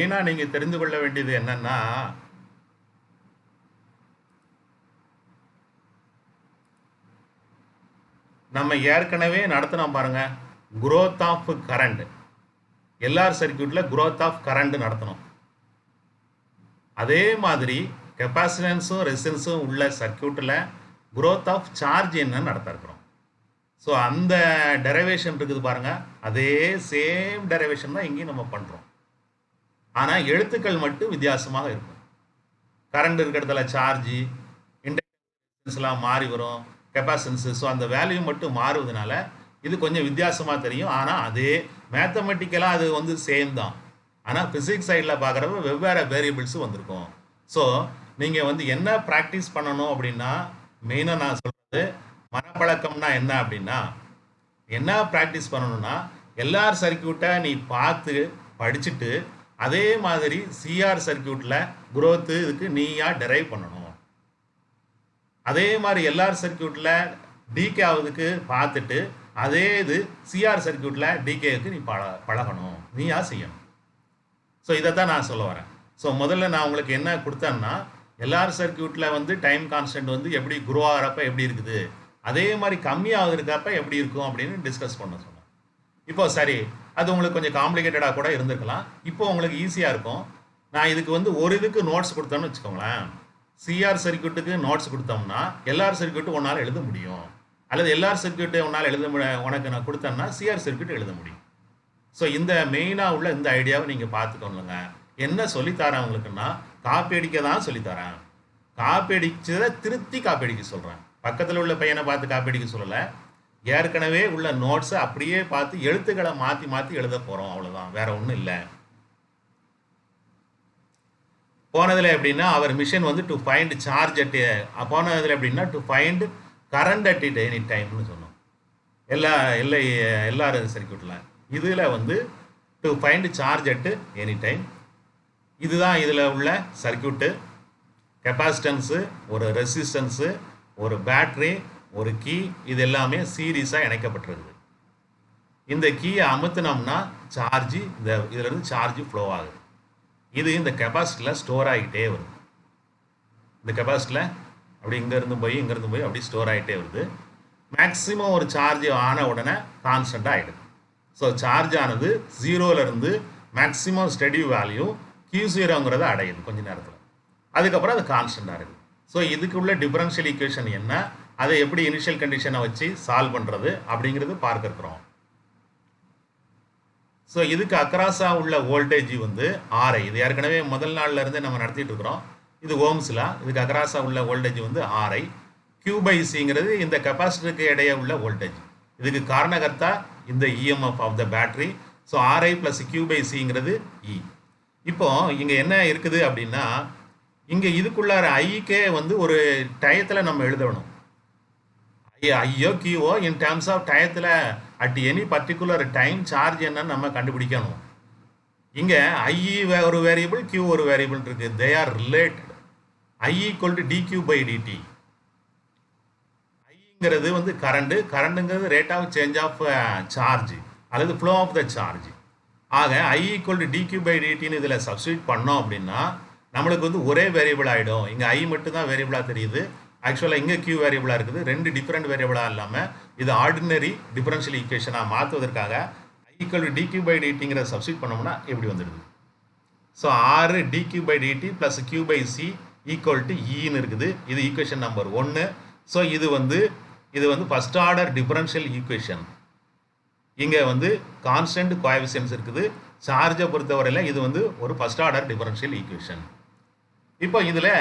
மெயினாக நீங்கள் தெரிந்து கொள்ள வேண்டியது என்னன்னா, நம்ம ஏற்கனவே நடத்தினோம் பாருங்க, growth ஆஃப் கரண்ட். எல்ஆர் சர்க்கியூட்டில் growth ஆஃப் கரண்ட் நடத்தணும். அதே மாதிரி கெப்பாசிட்டன்ஸும் ரெசிஸ்டன்ஸும் உள்ள சர்க்கியூட்டில் growth ஆஃப் சார்ஜ் என்ன நடத்திருக்கிறோம். ஸோ அந்த டெரைவேஷன் இருக்குது பாருங்க, அதே சேம் டெரைவேஷன் தான் இங்கேயும் நம்ம பண்ணுறோம். ஆனால் எழுத்துக்கள் மட்டும் வித்தியாசமாக இருக்கும். கரண்ட் இருக்கிற இடத்துல சார்ஜ், இண்டக்டன்ஸ்லாம் மாறி வரும், கெப்பாசிட்டன்ஸு. ஸோ அந்த வேல்யூ மட்டும் மாறுவதனால இது கொஞ்சம் வித்தியாசமாக தெரியும். ஆனால் அதே மேத்தமெட்டிக்கலாக அது வந்து சேம் தான். ஆனால் ஃபிசிக்ஸ் சைடில் பார்க்குறப்ப வெவ்வேறு வேரியபிள்ஸும் வந்திருக்கும். ஸோ நீங்கள் வந்து என்ன ப்ராக்டிஸ் பண்ணணும் அப்படின்னா, மெயினாக நான் சொல்கிறது மனப்பழக்கம்னா என்ன அப்படின்னா, என்ன ப்ராக்டிஸ் பண்ணணும்னா, எல்ஆர் சர்க்கியூட்டை நீ பார்த்து படிச்சுட்டு அதே மாதிரி சிஆர் சர்க்கியூட்டில் குரோத்து இதுக்கு நீயா டெரைவ் பண்ணணும். அதே மாதிரி எல்ஆர் சர்க்கியூட்டில் டிகே ஆகுதுக்கு பார்த்துட்டு அதே இது சிஆர் சர்க்கியூட்டில் டிகேவுக்கு நீ பழகணும், நீயா செய்யணும். ஸோ இதை தான் நான் சொல்ல வரேன். ஸோ முதல்ல நான் உங்களுக்கு என்ன கொடுத்தேன்னா, எல்ஆர் சர்க்கியூட்டில் வந்து டைம் கான்ஸ்டன்ட் வந்து எப்படி குரோ ஆகிறப்ப எப்படி இருக்குது, அதே மாதிரி கம்மியாக இருக்கப்ப எப்படி இருக்கும் அப்படின்னு டிஸ்கஸ் பண்ண சொன்னேன். இப்போ சரி, அது உங்களுக்கு கொஞ்சம் காம்ப்ளிகேட்டடாக கூட இருந்திருக்கலாம். இப்போ உங்களுக்கு ஈஸியாக இருக்கும். நான் இதுக்கு வந்து ஒரு இதுக்கு நோட்ஸ் கொடுத்தோன்னு வச்சுக்கோங்களேன். சிஆர் சர்க்கியூட்டுக்கு நோட்ஸ் கொடுத்தோம்னா எல்ஆர் சர்க்கியூட்டு உன்னால் எழுத முடியும், அல்லது எல்ஆர் சர்க்கியூட்டு உன்னால் உனக்கு நான் கொடுத்தேன்னா சிஆர் சர்க்கியூட் எழுத முடியும். ஸோ இந்த மெயினாக உள்ள இந்த ஐடியாவை நீங்கள் பார்த்துக்கோங்க. என்ன சொல்லித்தரேன் உங்களுக்குன்னா, காப்பி அடிக்க தான் சொல்லித்தரேன். காப்பி அடிச்சதை திருத்தி காப்பி அடிக்க சொல்கிறேன். பக்கத்தில் உள்ள பையனை பார்த்து காப்பி அடிக்க சொல்லலை. ஏற்கனவே உள்ள நோட்ஸை அப்படியே பார்த்து எழுத்துக்களை மாற்றி மாற்றி எழுத போகிறோம், அவ்வளோதான், வேற ஒன்றும் இல்லை. போனதில் எப்படின்னா, அவர் மிஷன் வந்து டு ஃபைண்ட் சார்ஜ் அட், போனதில் எப்படின்னா to find current at it any டைம்னு சொன்னோம் எல்லாரும் சர்க்கியூட்டில். இதில் வந்து to find charge at any time. இதுதான் இதில் உள்ள சர்க்கியூட்டு. கெப்பாசிட்டன்ஸு, ஒரு ரெசிஸ்டன்ஸு, ஒரு பேட்ரி, ஒரு கீ, இது எல்லாமே சீரீஸாக இணைக்கப்பட்டிருக்குது. இந்த கீயை அமுத்தினோம்னா சார்ஜ், இதிலிருந்து சார்ஜ் ஃப்ளோ ஆகுது. இது இந்த கெப்பாசிட்டியில் ஸ்டோர் ஆகிட்டே வருது. இந்த கெப்பாசிட்டியில் அப்படி இங்கேருந்து போய் அப்படி ஸ்டோர் ஆகிட்டே வருது. மேக்ஸிமம் ஒரு சார்ஜ் ஆன உடனே கான்ஸ்டண்ட்டாக ஆகிடுது. ஸோ சார்ஜ் ஆனது 0லேருந்து மேக்ஸிமம் ஸ்டெடி வேல்யூ Q0ங்கிறத அடையுது கொஞ்ச நேரத்தில். அதுக்கப்புறம் அது கான்ஸ்டண்ட்டாக இருக்குது. ஸோ இதுக்கு உள்ள டிஃபரன்ஷியல் ஈக்குவேஷன் என்ன, அதை எப்படி இனிஷியல் கண்டிஷனை வச்சு சால்வ் பண்ணுறது அப்படிங்கிறது பார்க்க இருக்கிறோம். ஸோ இதுக்கு அக்ராஸாக உள்ள வோல்டேஜ் வந்து RI. இது ஏற்கனவே முதல் நாளில் இருந்து நம்ம நடத்திட்டு இருக்கிறோம். இது ஓம்ஸ்ல. இதுக்கு அக்ராஸாக உள்ள வோல்டேஜ் வந்து RI. Q/Cங்கிறது இந்த கெப்பாசிட்டருக்கு இடையே உள்ள வோல்டேஜ். இதுக்கு காரணகர்த்தா இந்த EMF of the battery. So RI + Q/Cங்கிறது E. இப்போ இங்கே என்ன இருக்குது அப்படின்னா, இங்கே இதுக்குள்ளார ஐக்கே வந்து ஒரு டயத்தில் நம்ம எழுதணும். ஐயோ கியூஓ இன் டேர்ம்ஸ் ஆஃப் டயத்தில் at any particular time charge என்னன்னு நம்ம கண்டுபிடிக்கணும். இங்கே ஐஇ ஒரு வேரியபிள், கியூ ஒரு வேரியபிள் இருக்கு. They are related. I equal to dQ/dt. ஐங்கிறது வந்து கரண்ட்டுங்கிறது rate of change of charge அல்லது ஃப்ளோ ஆஃப் த சார்ஜ். ஆக ஐ ஈக்குவல் டு dQ/dtன்னு இதில் சப்ஸ்டியூட் பண்ணோம் அப்படின்னா நம்மளுக்கு வந்து ஒரே வேரியபிள் ஆகிடும். இங்கே ஐ மட்டும் தான் வேரியபிளாக தெரியுது. ஆக்சுவலாக இங்கே கியூ வேரியபிளாக இருக்குது. ரெண்டு டிஃப்ரெண்ட் வேரியபிளாக இல்லாமல் இது ஆர்டினரி டிஃபரன்ஷியல் ஈக்குவேஷனாக மாற்றுவதற்காக ஐ ஈக்குவல் டு dQ/dtங்கிறத சப்ஸ்டியூட் பண்ணோம்னா எப்படி வந்துடுது. So R dQ/dt + Q/C equal to ஈன்னு இருக்குது. இது ஈக்குவேஷன் நம்பர் 1. ஸோ இது வந்து ஃபர்ஸ்ட் ஆர்டர் டிஃபரன்ஷியல் ஈக்குவேஷன். இங்கே வந்து கான்ஸ்டன்ட் கோஎஃபிஷியன்ட்ஸ் இருக்குது. சார்ஜை பொறுத்தவரையில் இது வந்து ஒரு ஃபர்ஸ்ட் ஆர்டர் டிஃபரன்ஷியல் ஈக்குவேஷன். இப்போ இதில்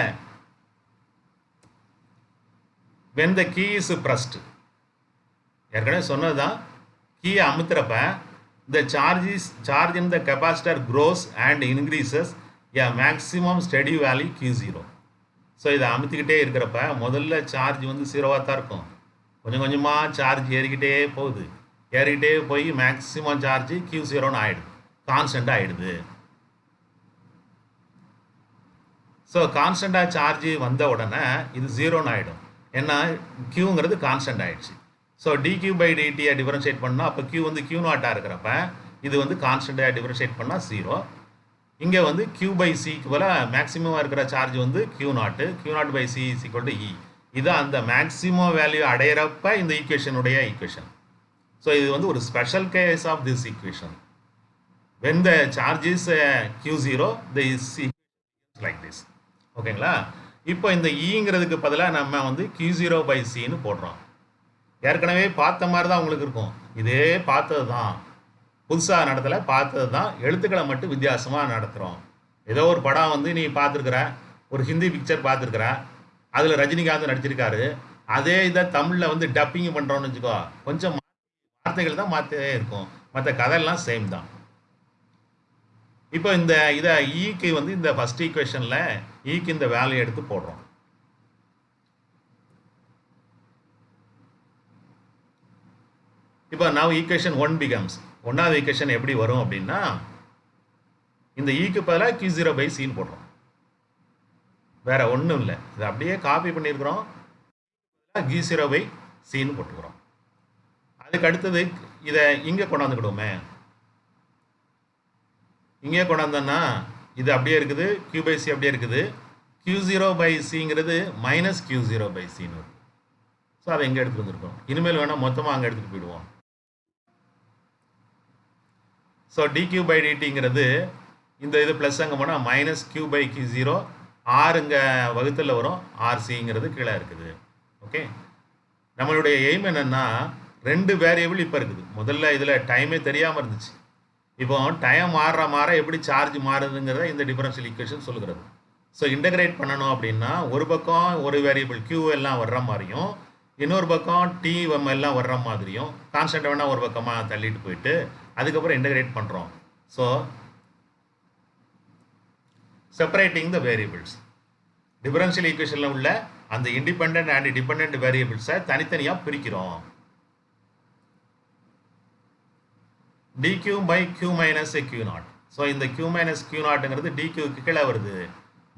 when the key is pressed, ஏற்கனவே சொன்னதுதான், கீயை அமுத்துறப்ப the charge in the capacitor grows and increases a maximum steady value Q0. So இதை அமுத்திக்கிட்டே இருக்கிறப்ப முதல்ல சார்ஜ் வந்து 0வாக தான் இருக்கும். கொஞ்சம் கொஞ்சமாக சார்ஜ் ஏறிக்கிட்டே போய் மேக்ஸிமம் சார்ஜ் Q0ன்னு ஆகிடுது, கான்ஸ்டண்ட்டாக ஆகிடுது. ஸோ கான்ஸ்டண்ட்டாக சார்ஜ் வந்த உடனே இது 0ன்னு ஆகிடும். ஏன்னா Qங்கிறது கான்ஸ்டன்ட் ஆகிடுச்சு. ஸோ dQ/dtயை டிஃபரன்ஷியேட் பண்ணால் அப்போ Q வந்து Q0 இருக்கிறப்ப இது வந்து கான்ஸ்டண்ட்டாக டிஃபரன்ஷியேட் பண்ணால் 0. இங்கே வந்து q பை சிக்கு போல மேக்ஸிமமாக இருக்கிற சார்ஜ் வந்து q0 by C is equal to E. இது அந்த மேக்ஸிமம் வேல்யூ அடையிறப்ப இந்த ஈக்குவேஷனுடைய ஈக்குவேஷன். ஸோ இது வந்து ஒரு special case of this equation. when the charge is q0 the is like this. ஓகேங்களா? இப்போ இந்த ஈங்கிறதுக்கு பதிலாக நம்ம வந்து q0 பை சின்னு போடுறோம். ஏற்கனவே பார்த்த மாதிரி தான் உங்களுக்கு இருக்கும். இதே பார்த்தது தான், புதுசாக நடத்தலை, பார்த்தது தான், எழுத்துக்களை மட்டும் வித்தியாசமாக நடத்துகிறோம். ஏதோ ஒரு படம் வந்து நீ பார்த்துருக்குற, ஒரு ஹிந்தி பிக்சர் பார்த்துருக்குற, அதில் ரஜினிகாந்த் நடிச்சிருக்காரு, அதே இதை தமிழில் வந்து டப்பிங் பண்ணுறோன்னு வச்சுக்கோ, கொஞ்சம் வார்த்தைகள் தான் மாற்றவே இருக்கும், மற்ற கதையெல்லாம் சேம் தான். இப்போ இதை ஈக்கு வந்து இந்த ஃபர்ஸ்ட் ஈக்குவேஷனில் ஈக்கு இந்த வேல்யூ எடுத்து போடுறோம். இப்போ now ஈக்குவேஷன் 1 becomes, ஒன்றாவது ஈக்குவேஷன் எப்படி வரும் அப்படின்னா, இந்த ஈக்கு பதிலாக q0 பை சின்னு போடுறோம். வேற ஒன்றும் இல்லை, இதை அப்படியே காப்பி பண்ணியிருக்கிறோம், q0 பை சின்னு போட்டுக்கிறோம். அதுக்கு அடுத்தது இதை இங்கே கொண்டாந்துக்கிடுவோமே, இங்கே கொண்டாந்தோன்னா இது அப்படியே இருக்குது, q பை சி அப்படியே இருக்குது, q0 பை சிங்கிறது மைனஸ் q0 பை சின்னு வருது. ஸோ அதை இங்கே எடுத்துகிட்டு வந்துருக்கோம். இனிமேல் வேணால் மொத்தமாக அங்கே எடுத்துகிட்டு போயிடுவோம். ஸோ dq பை டிடிங்கிறது இந்த இது ப்ளஸ் அங்கே போனால் minus q by q0, R இங்கே வகுத்தில் வரும், ஆர்சிங்கிறது கீழே இருக்குது. ஓகே, நம்மளுடைய எய்ம் என்னென்னா, ரெண்டு வேரியபிள் இப்போ இருக்குது. முதல்ல இதில் டைமே தெரியாமல் இருந்துச்சு. இப்போ டைம் மாற எப்படி சார்ஜ் மாறுதுங்கிறத இந்த டிஃபரன்ஷியல் ஈக்குவேஷன் சொல்லுகிறது. ஸோ இன்டகிரேட் பண்ணணும் அப்படின்னா, ஒரு பக்கம் ஒரு வேரியபிள் q எல்லாம் வர்ற மாதிரியும், இன்னொரு பக்கம் t எல்லாம் வர்ற மாதிரியும், கான்ஸ்டன்ட் வேணால் ஒரு பக்கமாக தள்ளிட்டு போயிட்டு அதுக்கப்புறம் இன்டகிரேட் பண்ணுறோம். ஸோ செப்பரேட்டிங் த வேரியபிள்ஸ், டிஃபரன்ஷியல் ஈக்குவேஷனில் உள்ள அந்த இண்டிபெண்டன்ட் அண்ட் டிபெண்டன்ட் வேரியபிள்ஸை தனித்தனியாக பிரிக்கிறோம். dq by q minus q0. So இந்த q minus q0ங்கிறது dqக்கு கீழே வருது,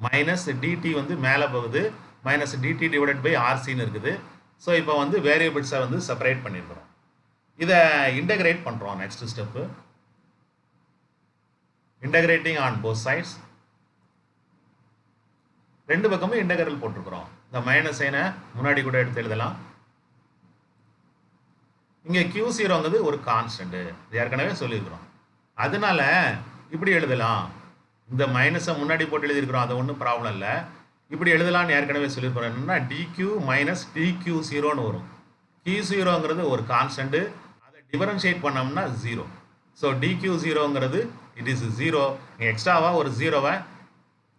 மைனஸ் dt வந்து மேலே போகுது, மைனஸ் dt டிவைடட் பை ஆர்சின்னு இருக்குது. ஸோ இப்போ வந்து வேரியபிள்ஸை வந்து செப்பரேட் பண்ணியிருக்கிறோம். இதை இன்டகிரேட் பண்ணுறோம். Next step integrating on both sides. ரெண்டு பக்கமும் இன்டகிரல் போட்டிருக்கிறோம். இந்த மைனஸ் சைனை முன்னாடி கூட எடுத்து எழுதலாம். இங்கே q0ங்கிறது ஒரு கான்ஸ்டன்ட், ஏற்கனவே சொல்லியிருக்கிறோம். அதனால இப்படி எழுதலாம், இந்த மைனஸை முன்னாடி போட்டு எழுதியிருக்கிறோம், அது ஒன்றும் ப்ராப்ளம் இல்லை. இப்படி எழுதலாம்னு ஏற்கனவே சொல்லியிருக்கிறோம். என்னென்னா dq மைனஸ் dq0ன்னு வரும். q0ங்கிறது ஒரு கான்ஸ்டன்ட், அதை டிஃபரன்ஷியேட் பண்ணோம்னா 0. ஸோ dq0ங்கிறது இட் இஸ் 0. எக்ஸ்ட்ராவாக ஒரு 0வை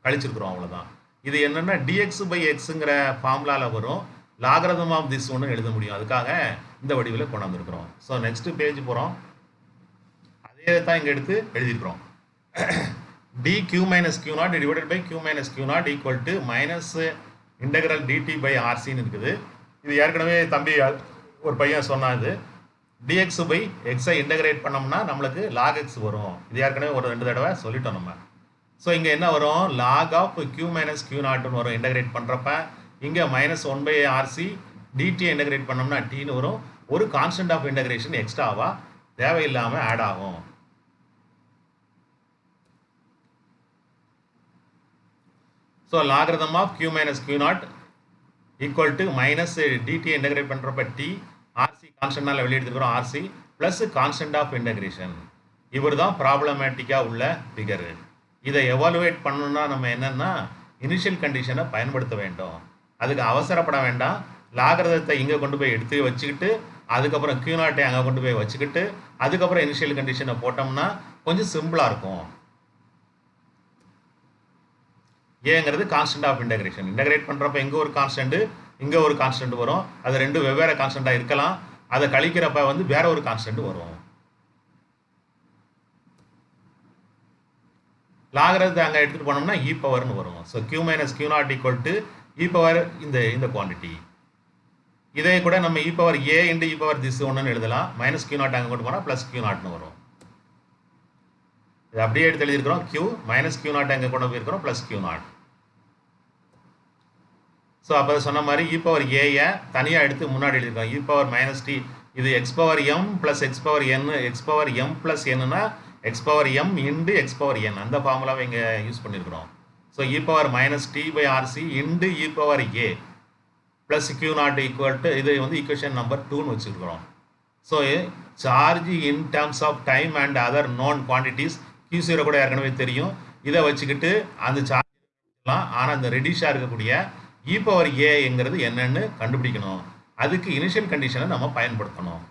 கழிச்சிருக்கிறோம், அவ்வளோதான். இது என்னென்னா dx பை எக்ஸுங்கிற ஃபார்முலாவில் வரும். லாகரதம் ஆஃப் திஸ் ஒன்று எழுத முடியும், அதுக்காக இந்த வடிவில் கொண்டு வந்திருக்கிறோம். ஸோ நெக்ஸ்ட் பேஜ் போகிறோம். அதே தான் இங்கே எடுத்து எழுதியிருக்கிறோம். dq minus q0 divided by q minus q0 equal to minus integral dt by rcன்னு இருக்குது. இது ஏற்கனவே தம்பி ஒரு பையன் சொன்னாது. dx by xஐ இன்டகிரேட் பண்ணோம்னா நம்மளுக்கு log x வரும். இது ஏற்கனவே ஒரு 2 தடவை சொல்லிட்டோம் நம்ம. ஸோ இங்கே என்ன வரும், log of q minus q0ன்னு வரும் இன்டகிரேட் பண்ணுறப்ப. இங்கே minus 1 by RC, dt integrate பண்ணோம்னா டீன்னு வரும். ஒரு கான்ஸ்டன்ட் ஆஃப் இன்டகிரேஷன் எக்ஸ்ட்ராவா தேவையில்லாமல் ஆட் ஆகும். So logarithm of q minus q0 equal to minus dt integrate பண்ணுறப்ப டி, ஆர்சி கான்ஸ்டன்ட்னால வெளியே எடுத்துக்கிறோம் RC plus constant of integration. இவர் தான் ப்ராப்ளமேட்டிக்காக உள்ள ஃபிகரு. இதை எவாலுவேட் பண்ணணும்னா நம்ம என்னென்னா இனிஷியல் கண்டிஷனை பயன்படுத்த வேண்டும். அதுக்கு அவசரப்பட வேண்டாம். லாகரிதத்தை இங்கே கொண்டு போய் எடுத்து வச்சுக்கிட்டு அதுக்கப்புறம் q0 அங்கே கொண்டு போய் வச்சுக்கிட்டு அதுக்கப்புறம் இனிஷியல் கண்டிஷனை போட்டோம்னா கொஞ்சம் சிம்பிளாக இருக்கும். ஏங்கிறது கான்ஸ்டன்ட் ஆஃப் இன்டகிரேஷன். இன்டகிரேட் பண்ணுறப்ப இங்கே ஒரு கான்ஸ்டன்ட், இங்கே ஒரு கான்ஸ்டன்ட் வரும். அது ரெண்டு வெவ்வேறு கான்ஸ்டன்ட்டாக இருக்கலாம். அதை கழிக்கிறப்ப வந்து வேற ஒரு கான்ஸ்டன்ட் வரும். லாகரிதத்தை அங்கே எடுத்துகிட்டு போனோம்னா இ பவர்னு வரும். So q minus q0 equal to e power இந்த குவான்டிட்டி. இதே கூட நம்ம e power a into e power this ஒன்றுன்னு எழுதலாம். மைனஸ் q0 அங்கே கொண்டு போனால் ப்ளஸ் q0ன்னு வரும். இது அப்படியே எடுத்து எழுதியிருக்கிறோம். q மைனஸ் q0 அங்கே கொண்டு போயிருக்கிறோம் ப்ளஸ் q0. ஸோ அப்போ சொன்ன மாதிரி இ பவர் ஏயை தனியாக எடுத்து முன்னாடி எழுதியிருக்கோம். இ பவர் மைனஸ் டி, இது x power m plus x power n, x power m plus என்னன்னா x power m into x power n அந்த ஃபார்முலாவை இங்கே யூஸ் பண்ணியிருக்கிறோம். So e power minus t by RC into e power a plus Q not equal to இது வந்து equation number 2ன்னு வச்சுருக்கிறோம். So charge in terms of time and other known quantities Q0 கூட ஏற்கனவே தெரியும். இதை வச்சுக்கிட்டு அந்த சார்ஜ் ஆனால் அந்த ரெடியூஸாக இருக்கக்கூடிய இ பவர் ஏங்கிறது என்னன்னு கண்டுபிடிக்கணும். அதுக்கு இனிஷியல் கண்டிஷனை நம்ம பயன்படுத்தணும்.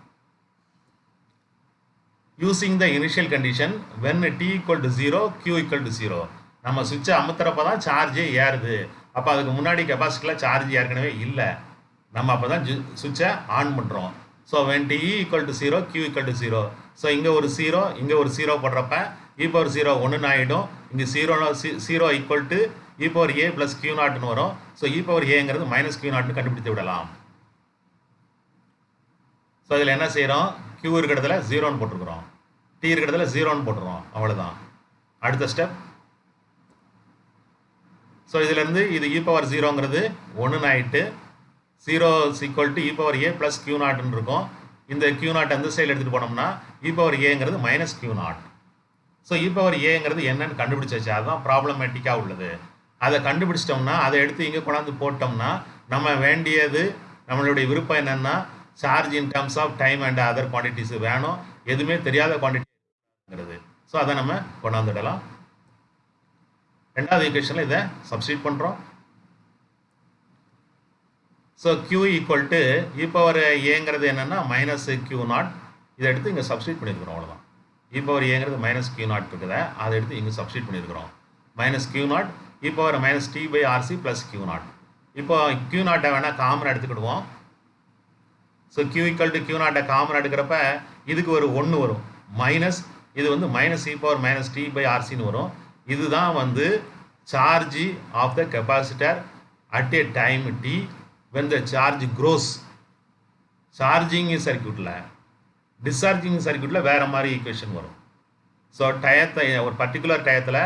Using the initial condition when t equal to 0 q equal to 0 நம்ம சுவிட்சை அமுத்துறப்ப தான் சார்ஜே ஏறுது. அப்போ அதுக்கு முன்னாடி கெப்பாசிட்டியில் சார்ஜ் ஏற்கனவே இல்லை. நம்ம அப்போ தான் சுவிட்சை ஆன் பண்ணுறோம். So when t equal to 0 q equal to 0 so இங்கே ஒரு 0 இங்கே ஒரு 0 போடுறப்ப இ பவர் 0 ஒன்றுன்னு ஆகிடும். இங்கே 0 equal to e power a plus q நாட்னு வரும். ஸோ இ பவர் ஏங்கிறது மைனஸ் கியூ நாட்னு கண்டுபிடித்து விடலாம். ஸோ இதில் என்ன செய்கிறோம், கியூ இருக்கிற இடத்துல 0ன்னு போட்டிருக்கிறோம், டி இருக்கிற இடத்துல 0ன்னு போட்டுருவோம். அவ்வளோதான். அடுத்த ஸ்டெப். ஸோ இதிலேருந்து இது இ பவர் 0ங்கிறது 1ன்னு ஆகிட்டு 0 equal to e power a plus q நாட்னு இருக்கும். இந்த கியூ நாட் அந்த சைடில் எடுத்துகிட்டு போனோம்னா இ பவர் ஏங்கிறது minus q naught. So e power ஏங்கிறது என்னன்னு கண்டுபிடிச்சாச்சு. அதுதான் ப்ராப்ளமேட்டிக்காக உள்ளது. அதை கண்டுபிடிச்சிட்டோம்னா அதை எடுத்து இங்கே கொண்டாந்து போட்டோம்னா நம்ம வேண்டியது நம்மளுடைய விருப்பம் என்னென்னா charge in terms of time and other quantities வேணும். எதுவுமே தெரியாத குவான்டிட்டிங்கிறது. ஸோ அதை நம்ம கொண்டாந்துடலாம். ரெண்டாவது ஈக்குவேஷனில் இதை சப்ஸ்டியூட் பண்ணுறோம். So q equal to e power ஏங்கிறது என்னென்னா மைனஸ் கியூ நாட். இதை எடுத்து இங்கே சப்ஸ்டியூட் பண்ணியிருக்கிறோம். அவ்வளோதான். இ பவர் ஏங்கிறது மைனஸ் கியூ நாட் இருக்குதா, அதை எடுத்து இங்கே சப்ஸ்டியூட் பண்ணியிருக்கிறோம். Minus q naught e power minus t by RC plus Q naught. இப்போ கியூ நாட்டை வேணால் காமன் எடுத்துக்கிடுவோம். So q equal to q நாட்டை காமன் எடுக்கிறப்ப இதுக்கு ஒரு 1 வரும். மைனஸ் இது வந்து minus e power minus t by ஆர்சின்னு வரும். இதுதான் வந்து charge of the capacitor at a time t when the charge grows. Charging சர்க்யூட்டில் டிஸ்சார்ஜிங் சர்க்யூட்டில் வேறு மாதிரி ஈக்குவேஷன் வரும். ஸோ டயத்தை ஒரு பர்டிகுலர் டயத்தில்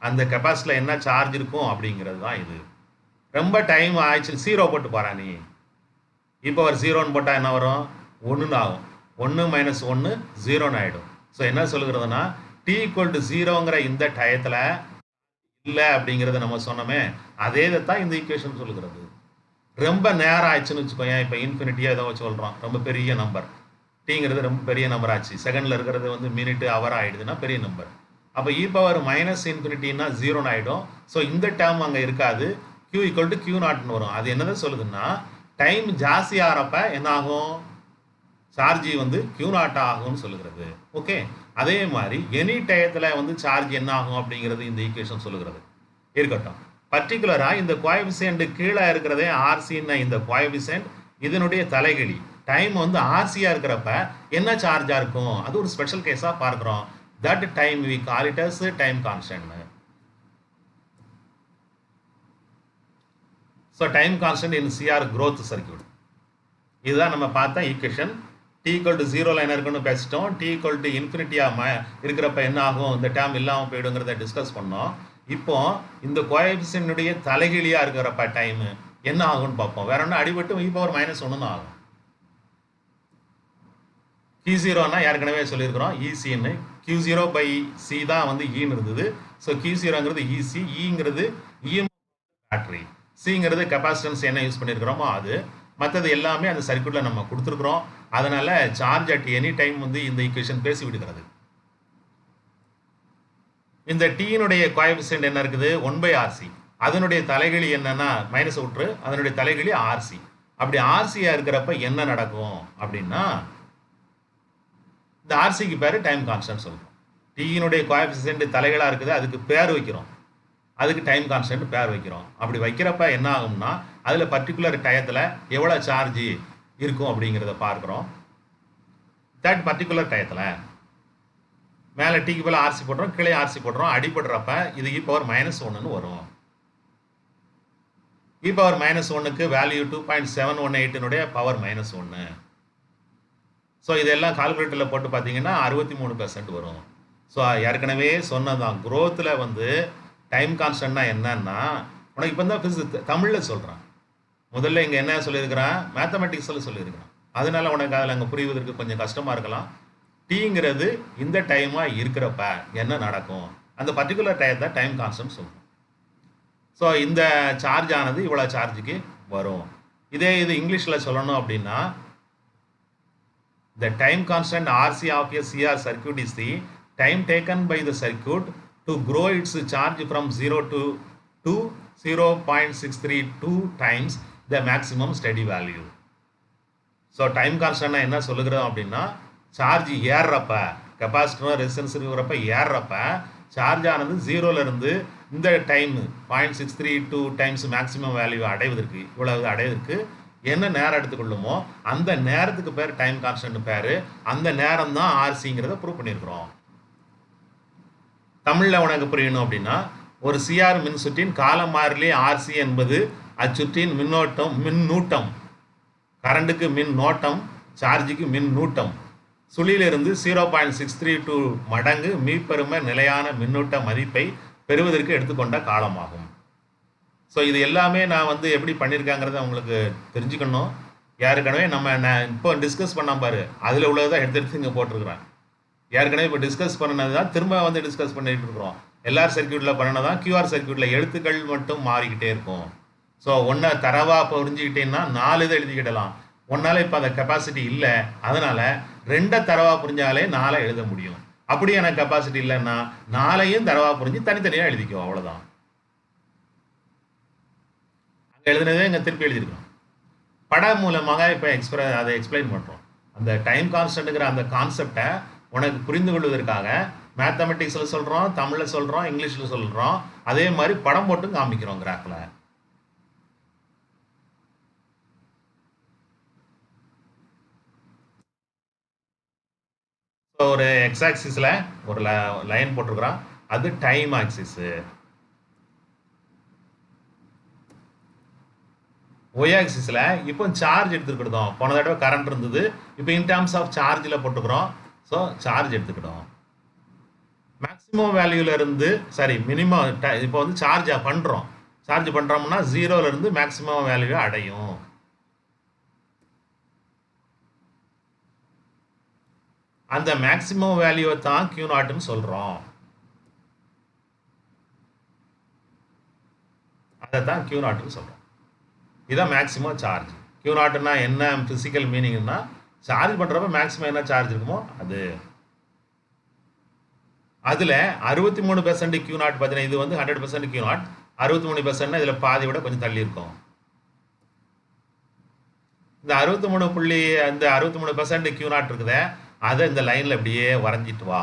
அந்த கெப்பாசிட்டியில் என்ன சார்ஜ் இருக்கும் அப்படிங்கிறது தான் இது. ரொம்ப டைம் ஆயிடுச்சு 0 போட்டு போகிறா நீ. இப்போ ஒரு 0ன்னு போட்டால் என்ன வரும், 1ன்னு ஆகும். 1 மைனஸ் 1 0ன்னு ஆகிடும். ஸோ என்ன சொல்லுகிறதுனா டி ஈக்குவல் டு 0ங்கிற இந்த டயத்தில் இல்லை அப்படிங்கிறத நம்ம சொன்னோமே, அதே தான் இந்த ஈக்குவேஷன் சொல்லுகிறது. ரொம்ப நேரம் ஆயிடுச்சுன்னு வச்சுக்கோங்க. இப்போ இன்ஃபினிட்டியாக ஏதோ சொல்கிறோம், ரொம்ப பெரிய நம்பர் டிங்கிறது ரொம்ப பெரிய நம்பர் ஆச்சு. செகண்டில் இருக்கிறது வந்து மினிட்டு ஹவர் ஆகிடுதுன்னா பெரிய நம்பர். அப்போ இ பவர் மைனஸ் இன்ஃபினிட்டின்னா 0ன்னு ஆகிடும். ஸோ இந்த டேர்ம் அங்கே இருக்காது. கியூ ஈக்குவல் டு கியூ நாட்னு வரும். அது என்னதான் சொல்லுதுன்னா டைம் ஜாஸ்தி ஆகிறப்ப என்ன ஆகும், சார்ஜ் வந்து கியூ நாட் ஆகும்னு சொல்லுகிறது. ஓகே, அதே மாதிரி எனி டயத்தில் வந்து சார்ஜ் என்ன ஆகும் அப்படிங்கிறது இந்த ஈக்குவேஷன் சொல்லுகிறது. இருக்கட்டும். பர்டிகுலராக இந்த கோஎஃபிஷியன்ட் கீழே இருக்கிறதே ஆர்சின்னு இந்த கோஎஃபிஷியன்ட் இதனுடைய தலைகிழி டைம் வந்து ஆர்சியாக இருக்கிறப்ப என்ன சார்ஜாக இருக்கும், அது ஒரு ஸ்பெஷல் கேஸாக பார்க்குறோம். That time we call it as time constant. So time constant in CR growth circuit. இதுதான் நம்ம பார்த்த ஈக்குவேஷன். டி ஈக்குவல் டு 0ல என்ன இருக்குன்னு பேசிட்டோம். டி ஈக்குவல் டு இன்ஃபினிட்டியாக இருக்கிறப்ப என்ன ஆகும், இந்த டேர்ம் இல்லாமல் போயிடுங்கிறத டிஸ்கஸ் பண்ணோம். இப்போ இந்த கோஎஃபிஷியன்ட்டுடைய தலைகீழியாக இருக்கிறப்ப டைம் என்ன ஆகும்னு பார்ப்போம். வேற ஒன்றும் அடிபட்டு இ பவர் மைனஸ் 1 தான் ஆகும். Q0னா ஏற்கனவே சொல்லியிருக்கிறோம் ஈசின்னு. Q0 பை சி தான் வந்து ஈன்னு இருந்தது. ஸோ Q0ங்கிறது ஈசி, ஈங்கிறது இஎம் பேட்டரி, சிங்கிறது கெப்பாசிட்டன்ஸ் என்ன யூஸ் பண்ணியிருக்கிறோமோ அது. மற்றது எல்லாமே அந்த சர்க்யூட்டில் நம்ம கொடுத்துருக்குறோம். அதனால சார்ஜ் அட் எனி டைம் வந்து இந்த ஈக்குவேஷன் பேசி விடுகிறது. இந்த டீனுடைய கோஎஃபிஷியன்ட் என்ன இருக்குது, 1/RC. அதனுடைய தலைகிழி என்னன்னா மைனஸ் விட்டுரு, அதனுடைய தலைகிழி ஆர்சி. அப்படி ஆர்சியா இருக்கிறப்ப என்ன நடக்கும் அப்படின்னா இந்த ஆர்சிக்கு பேர் டைம் கான்ஸ்டன்ட் சொல்றோம். டீனுடைய கோஎஃபிஷியன்ட் தலைகளாக இருக்குது, அதுக்கு பேர் வைக்கிறோம், அதுக்கு டைம் கான்ஸ்டன்ட் பேர் வைக்கிறோம். அப்படி வைக்கிறப்ப என்ன ஆகும்னா அதில் பர்டிகுலர் டயத்தில் எவ்வளோ சார்ஜ் இருக்கும் அப்படிங்கிறத பார்க்குறோம். தட் பர்டிகுலர் டயத்தில் மேலே டீக்கு போல ஆர்சி போடுறோம், கீழே ஆர்சி போடுறோம். அடிபடுறப்ப இது இ பவர் மைனஸ் 1ன்னு வரும். இ பவர் மைனஸ் 1க்கு வேல்யூ 2.718 பவர் மைனஸ் 1. ஸோ இதெல்லாம் கால்குலேட்டரில் போட்டு பார்த்தீங்கன்னா 63% வரும். ஸோ ஏற்கனவே சொன்னதான் குரோத்தில் வந்து டைம் கான்ஸ்டன்ட்னா என்னன்னா உனக்கு இப்போ தான் தமிழில் சொல்கிறான். முதல்ல இங்கே என்ன சொல்லியிருக்கிறான், மேத்தமெட்டிக்ஸில் சொல்லியிருக்கிறான். அதனால உனக்கு அதில் அங்கே புரிவதற்கு கொஞ்சம் கஷ்டமாக இருக்கலாம். டீங்கிறது இந்த டைமாக இருக்கிறப்ப என்ன நடக்கும், அந்த பர்டிகுலர் டயத்தை டைம் கான்ஸ்டன்ட் சொல்லுவோம். ஸோ இந்த சார்ஜ் ஆனது இவ்வளோ சார்ஜுக்கு வரும். இதே இது இங்கிலீஷில் சொல்லணும் அப்படின்னா, the time constant RC of a CR circuit is the time taken by the circuit to grow its charge from 0 to 0.632 times the maximum steady value. So time கான்ஸ்டன்ட்னா என்ன சொல்லுகிறோம் அப்படின்னா, சார்ஜ் ஏறுறப்ப, கெப்பாசிட்டரும் ரெசிஸ்டன்ஸ் இருக்கிறப்ப ஏறுறப்ப சார்ஜ் ஆனது 0லேருந்து இந்த time 0.632 times maximum value அடைவதற்கு, இவ்வளவு அடைவதற்கு என்ன நேரம் எடுத்துக்கொள்ளுமோ அந்த நேரத்துக்கு பேர் டைம் கான்ஸ்டன்ட் பேர். அந்த நேரம் தான் ஆர்சிங்கிறத ப்ரூவ் பண்ணியிருக்கிறோம். தமிழில் உனக்கு புரியணும் அப்படின்னா, ஒரு சிஆர் மின் சுற்றின் கால மாறிலி ஆர்சி என்பது அச்சுற்றின் மின்னூட்டம், கரண்டுக்கு மின் நோட்டம், சார்ஜுக்கு மின் நூட்டம், சுழியிலிருந்து 0.632 மடங்கு மீப்பெரும நிலையான மின்னூட்ட மதிப்பை பெறுவதற்கு எடுத்துக்கொண்ட காலமாகும். ஸோ இது எல்லாமே நான் வந்து எப்படி பண்ணியிருக்காங்கிறத உங்களுக்கு தெரிஞ்சுக்கணும். ஏற்கனவே நான் இப்போ டிஸ்கஸ் பண்ண பாரு, அதில் உள்ளது தான் எடுத்து இங்கே போட்டிருக்கிறேன். ஏற்கனவே இப்போ டிஸ்கஸ் பண்ணது தான் திரும்ப வந்து டிஸ்கஸ் பண்ணிட்டு இருக்கிறோம். எல்ஆர் சர்க்கியூட்டில் பண்ணதான் கியூஆர் சர்க்கியூட்டில் எழுத்துக்கள் மட்டும் மாறிக்கிட்டே இருக்கும். ஸோ ஒன்றை தரவாக புரிஞ்சுக்கிட்டேன்னா 4 இதை எழுதிக்கிடலாம். ஒன்றால் இப்போ அந்த கெப்பாசிட்டி இல்லை, அதனால் 2 தரவாக புரிஞ்சாலே 4 எழுத முடியும். அப்படி எனக்கு கெப்பாசிட்டி இல்லைன்னா 4ஐயும் தரவாக புரிஞ்சு தனித்தனியாக எழுதிக்கோ, அவ்வளோதான். அங்கே எழுதுனதே இங்கே திருப்பி எழுதியிருக்கோம். படம் மூலமாக இப்போ அதை எக்ஸ்பிளைன் பண்ணுறோம். அந்த டைம் கான்ஸ்டன்ட்டுங்கிற அந்த கான்செப்டை உனக்கு புரிந்து கொள்வதற்காக மேத்தமெட்டிக்ஸில் சொல்கிறோம், தமிழில் சொல்கிறோம், இங்கிலீஷில் சொல்கிறோம். அதே மாதிரி படம் போட்டும் காமிக்கிறோம் கிராஃபில். ஒரு எக்ஸ் ஆக்சிஸில் ஒரு லைன் போட்டிருக்கிறோம், அது டைம் ஆக்சிஸு. ஒய் ஆக்சிஸில் இப்போ சார்ஜ் எடுத்துக்கிட்டோம். போன தடவை கரண்ட் இருந்தது, இப்போ இன் டேர்ம்ஸ் ஆஃப் சார்ஜில் போட்டுக்கிறோம். ஸோ சார்ஜ் எடுத்துக்கிட்டோம். மேக்ஸிமம் வேல்யூலேருந்து மினிமம் இப்போ வந்து சார்ஜ் பண்ணுறோம்னா 0லேருந்து மேக்ஸிமம் வேல்யூ அடையும். அந்த மேக்ஸிமம் வேல்யூவை தான் Q0ன்னு சொல்கிறோம். அதை தான் Q0ன்னு சொல்கிறோம். இதுதான் மேக்ஸிமம் சார்ஜ். Q0ன்னா என்ன ஃபிசிக்கல் மீனிங்னா, சார்ஜ் பண்ணுறப்ப மேக்ஸிமம் என்ன சார்ஜ் இருக்குமோ அது. அதில் 63% Q0 பார்த்தீங்கன்னா, இது வந்து 100% Q0, 63% இதில் பாதி விட கொஞ்சம் தள்ளி இருக்கும். இந்த 63% Q0 இருக்குதே, அதை இந்த லைனில் அப்படியே வரைஞ்சிட்டு வா.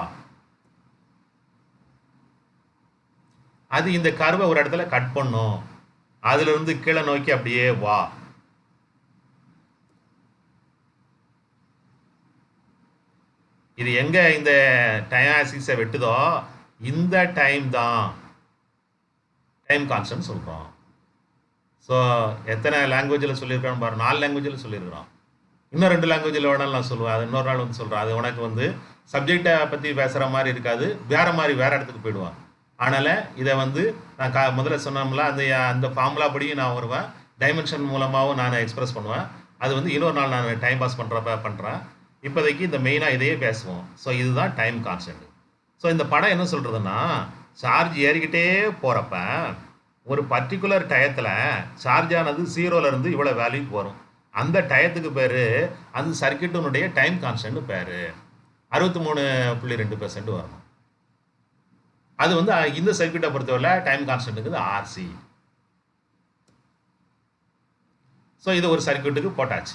அது இந்த கர்வை ஒரு இடத்துல கட் பண்ணும், அதுல இருந்து கீழே நோக்கி அப்படியே வா. இது எங்க இந்த டைம் ஆக்சிஸை வெட்டுதோ இந்த டைம் தான் டைம் கான்ஸ்டன்ட் சொல்றோம். ஸோ எத்தனை லாங்குவேஜில் சொல்லியிருக்கோம் பாரு, 4 லாங்குவேஜில் சொல்லியிருக்கிறோம். இன்னும் 2 லாங்குவேஜில் வேணாலும் நான் சொல்லுவேன், அது இன்னொரு நாள் வந்து சொல்கிறேன். அது உனக்கு வந்து சப்ஜெக்டை பற்றி பேசுகிற மாதிரி இருக்காது, வேறு இடத்துக்கு போயிடுவான். அதனால் இதை வந்து நான் முதல்ல சொன்னோம்ல, அந்த ஃபார்முலா படியும் நான் வருவேன், டைமென்ஷன் மூலமாகவும் நான் எக்ஸ்பிரஸ் பண்ணுவேன். அது வந்து இன்னொரு நாள் நான் டைம் பாஸ் பண்ணுறேன். இப்போதைக்கு இந்த மெயினாக இதையே பேசுவோம். ஸோ இதுதான் டைம் கான்ஸ்டன்ட். ஸோ இந்த படம் என்ன சொல்கிறதுன்னா, சார்ஜ் ஏறிக்கிட்டே போகிறப்ப ஒரு பர்டிகுலர் டயத்தில் சார்ஜ் ஆனது 0லேருந்து இவ்வளோ வேல்யூக்கு வரும். அந்த டயத்துக்கு பேர் அந்த சர்க்கியூட்டினுடைய டைம் கான்ஸ்டன்ட் பேர் 63.2% வரணும். அது வந்து இந்த சர்க்கியூட்டை பொறுத்தவரை டைம் கான்ஸ்டன்ட்டுக்கு ஆர்சி. ஸோ இது ஒரு சர்க்கியூட்டுக்கு போட்டாச்சு.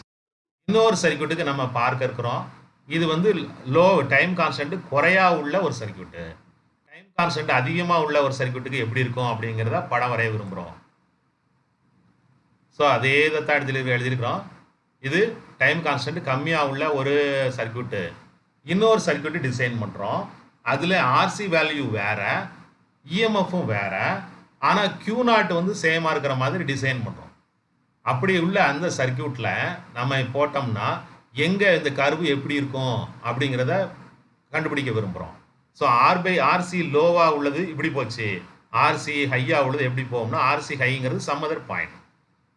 இன்னொரு சர்க்கியூட்டுக்கு நம்ம பார்க்க இருக்கிறோம். இது வந்து லோ டைம் கான்ஸ்டன்ட் குறையா உள்ள ஒரு சர்க்கியூட்டு. டைம் கான்ஸ்டன்ட் அதிகமாக உள்ள ஒரு சர்க்கியூட்டுக்கு எப்படி இருக்கும் அப்படிங்கிறத படம் வரைய விரும்புகிறோம். ஸோ அதே தான் எழுதியிருக்கிறோம். இது டைம் கான்ஸ்டன்ட் கம்மியாக உள்ள ஒரு சர்க்கியூட்டு. இன்னொரு சர்க்கியூட்டு டிசைன் பண்ணுறோம். அதில் ஆர்சி வேல்யூ வேறு, இஎம்எஃப்பும் வேறு, ஆனால் Q0 வந்து சேமாக இருக்கிற மாதிரி டிசைன் பண்ணுறோம். அப்படி உள்ள அந்த சர்க்கியூட்டில் நம்ம போட்டோம்னா எங்கே இந்த கர்வு எப்படி இருக்கும் அப்படிங்கிறத கண்டுபிடிக்க விரும்புகிறோம். ஸோ ஆர்சி லோவாக உள்ளது இப்படி போச்சு, ஆர்சி ஹையாக உள்ளது எப்படி போகும்னா, ஆர்சி ஹைங்கிறது சம் அதர் பாயிண்ட்.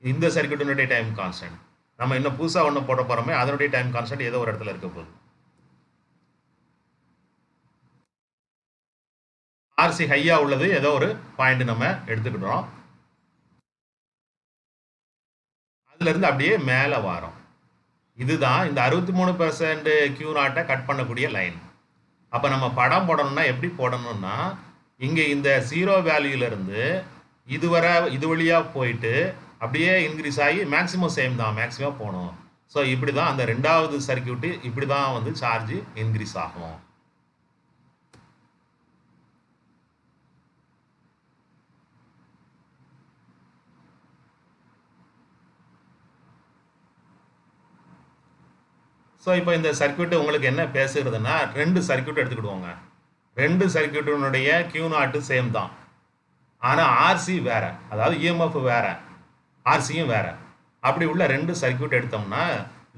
இந்த சர்க்கியூட்டினுடைய டைம் கான்ஸ்டன்ட். நம்ம இன்னும் புதுசாக ஒன்று போட போகிறோமே, அதனுடைய டைம் கான்ஸ்டன்ட் ஏதோ ஒரு இடத்துல இருக்க போகுது. ஆர்சி ஹையாக உள்ளது ஏதோ ஒரு பாயிண்ட் நம்ம எடுத்துக்கிட்டோம். அதுலேருந்து அப்படியே மேலே வரோம். இதுதான் இந்த 63% Q0 கட் பண்ணக்கூடிய லைன். அப்போ நம்ம படம் போடணும்னா எப்படி போடணும்னா, இங்கே இந்த 0 வேல்யூலேருந்து இது வழியாக போயிட்டு அப்படியே இன்க்ரீஸ் ஆகி மேக்ஸிமம் சேம் தான், மேக்ஸிமம் போகணும். ஸோ இப்படி தான் அந்த ரெண்டாவது சர்க்கியூட்டு இப்படி தான் வந்து சார்ஜ் இன்க்ரீஸ் ஆகும். ஸோ இப்போ இந்த சர்க்கியூட்டு உங்களுக்கு என்ன பேசுகிறதுனா, 2 சர்க்கியூட் எடுத்துக்கிடுவோங்க. 2 சர்க்கியூட்டினுடைய Q0 சேம் தான். ஆனால் ஆர்சி வேறு, அதாவது இஎம்எஃப் வேறு, ஆர்சியும் வேறு. அப்படி உள்ள 2 சர்க்கியூட் எடுத்தோம்னா,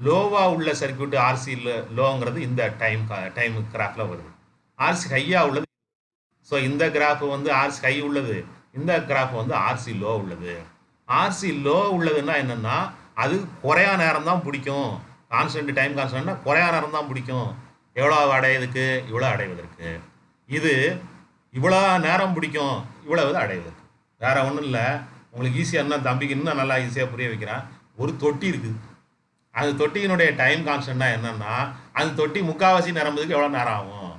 லோவாக உள்ள சர்க்கியூட் ஆர்சி லோங்கிறது இந்த டைம் கிராஃபில் வருது. ஆர்சி ஹையாக உள்ளது. ஸோ இந்த கிராஃப் வந்து ஆர்சி ஹை உள்ளது, இந்த கிராஃப் வந்து ஆர்சி லோ உள்ளது. ஆர்சி லோ உள்ளதுன்னா என்னென்னா, அது குறையா நேரம் தான் பிடிக்கும். கான்ஸ்டன்ட் டைம் கான்ஸ்டன்ட்னா குறையா நேரம் தான் பிடிக்கும். எவ்வளோ அடைவதற்கு, இவ்வளோ அடைவதற்கு. இது இவ்வளோ நேரம் பிடிக்கும், இவ்வளவு அடைவதற்கு. வேற ஒன்றும் இல்லை. உங்களுக்கு ஈஸியாக இருந்தால் தம்பிக்கு இன்னும் நல்லா ஈஸியாக புரிய வைக்கிறேன். ஒரு தொட்டி இருக்குது. அந்த தொட்டியினுடைய டைம் கான்ஸ்டன்ட்னா என்னன்னா, அந்த தொட்டி முக்கால்வாசி நிரம்புறதுக்கு எவ்வளோ நேரம் ஆகும்.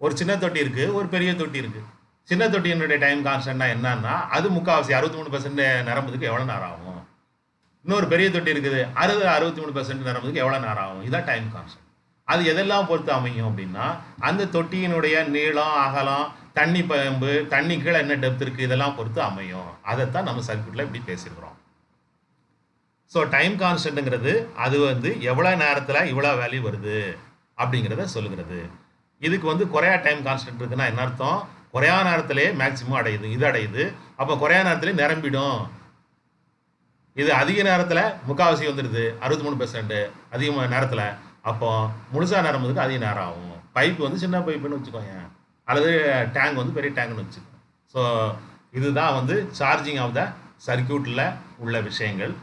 ஒரு சின்ன தொட்டி இருக்குது, ஒரு பெரிய தொட்டி இருக்குது. சின்ன தொட்டியினுடைய டைம் கான்ஸ்டன்ட்னா என்னன்னா, அது முக்கால்வாசி 63% நிரம்புறதுக்கு எவ்வளோ நேரம் ஆகும். இன்னொரு பெரிய தொட்டி இருக்குது, 63% நிரம்புறதுக்கு எவ்வளோ நேரம் ஆகும். இதுதான் டைம் கான்ஸ்டன்ட். அது எதெல்லாம் பொறுத்து அமையும் அப்படின்னா, அந்த தொட்டியினுடைய நீளம், அகலம், தண்ணி பம்பு, தண்ணி கீழே என்ன டெப்த் இருக்குது, இதெல்லாம் பொறுத்து அமையும். அதைத்தான் நம்ம சர்க்கியூட்டில் இப்படி பேசியிருக்கிறோம். ஸோ டைம் கான்ஸ்டன்ட்டுங்கிறது அது வந்து எவ்வளோ நேரத்தில் இவ்வளோ வேல்யூ வருது அப்படிங்கிறத சொல்லுகிறது. இதுக்கு வந்து குறையா டைம் கான்ஸ்டன்ட் இருக்குன்னா என்ன அர்த்தம்? குறையா நேரத்திலே மேக்சிமம் அடையுது, இது அடையுது. அப்போ குறையா நேரத்திலே நிரம்பிடும். இது அதிக நேரத்தில் முக்கால்வாசி வந்துடுது, 63% அதிகமாக நேரத்தில். அப்போ முழுசாக நிரம்புறதுக்கு அதிக நேரம் ஆகும். பைப்பு வந்து சின்ன பைப்புன்னு வச்சுக்கோங்க, அல்லது டேங்க் வந்து பெரிய டேங்க்னு வச்சுக்கோங்க. ஸோ இதுதான் வந்து சார்ஜிங் ஆஃப் த சர்க்கியூட்டில் உள்ள விஷயங்கள்.